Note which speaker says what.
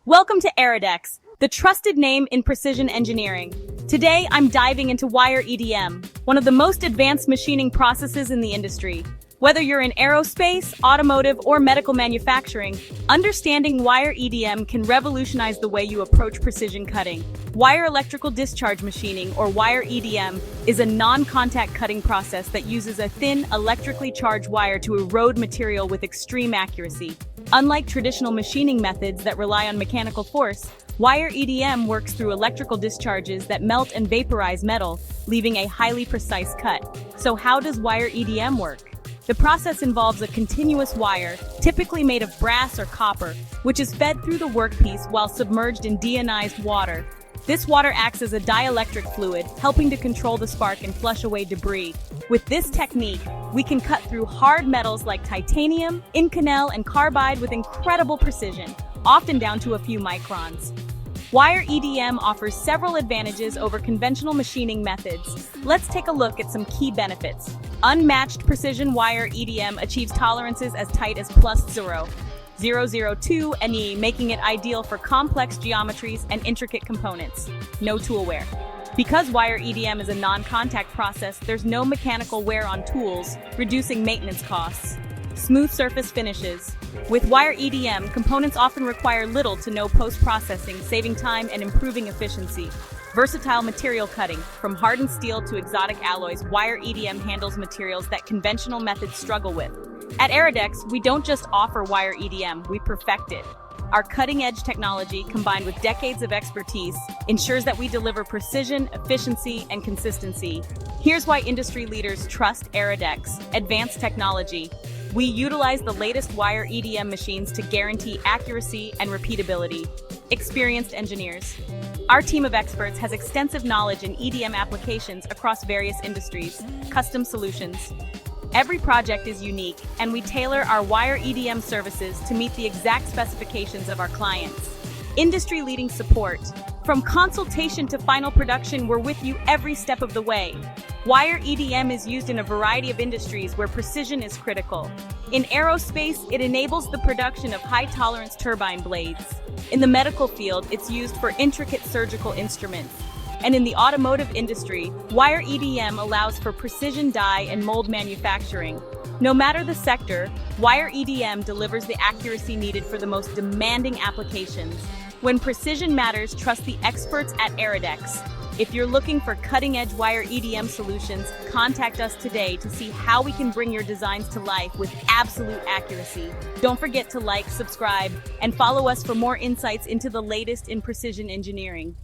Speaker 1: Welcome to Erodex, the trusted name in precision engineering. Today, I'm diving into Wire EDM, one of the most advanced machining processes in the industry. Whether you're in aerospace, automotive, or medical manufacturing, understanding Wire EDM can revolutionize the way you approach precision cutting. Wire Electrical Discharge Machining, or Wire EDM, is a non-contact cutting process that uses a thin, electrically charged wire to erode material with extreme accuracy. Unlike traditional machining methods that rely on mechanical force, Wire EDM works through electrical discharges that melt and vaporize metal, leaving a highly precise cut. So how does Wire EDM work? The process involves a continuous wire, typically made of brass or copper, which is fed through the workpiece while submerged in deionized water. This water acts as a dielectric fluid, helping to control the spark and flush away debris. With this technique, we can cut through hard metals like titanium, Inconel, and carbide with incredible precision, often down to a few microns. Wire EDM offers several advantages over conventional machining methods. Let's take a look at some key benefits. Unmatched precision Wire EDM achieves tolerances as tight as +0.002 Ne, making it ideal for complex geometries and intricate components. No tool wear. Because Wire EDM is a non-contact process, there's no mechanical wear on tools, reducing maintenance costs. Smooth surface finishes. With Wire EDM, components often require little to no post-processing, saving time and improving efficiency. Versatile material cutting. From hardened steel to exotic alloys, Wire EDM handles materials that conventional methods struggle with. At Erodex, we don't just offer Wire EDM, we perfect it. Our cutting-edge technology, combined with decades of expertise, ensures that we deliver precision, efficiency, and consistency. Here's why industry leaders trust Erodex: advanced technology. We utilize the latest Wire EDM machines to guarantee accuracy and repeatability. Experienced engineers. Our team of experts has extensive knowledge in EDM applications across various industries. Custom solutions. Every project is unique, and we tailor our Wire EDM services to meet the exact specifications of our clients. Industry-leading support. From consultation to final production, we're with you every step of the way. Wire EDM is used in a variety of industries where precision is critical. In aerospace, it enables the production of high-tolerance turbine blades. In the medical field, it's used for intricate surgical instruments. And in the automotive industry, Wire EDM allows for precision die and mold manufacturing. No matter the sector, Wire EDM delivers the accuracy needed for the most demanding applications. When precision matters, trust the experts at Erodex. If you're looking for cutting-edge Wire EDM solutions, contact us today to see how we can bring your designs to life with absolute accuracy. Don't forget to like, subscribe, and follow us for more insights into the latest in precision engineering.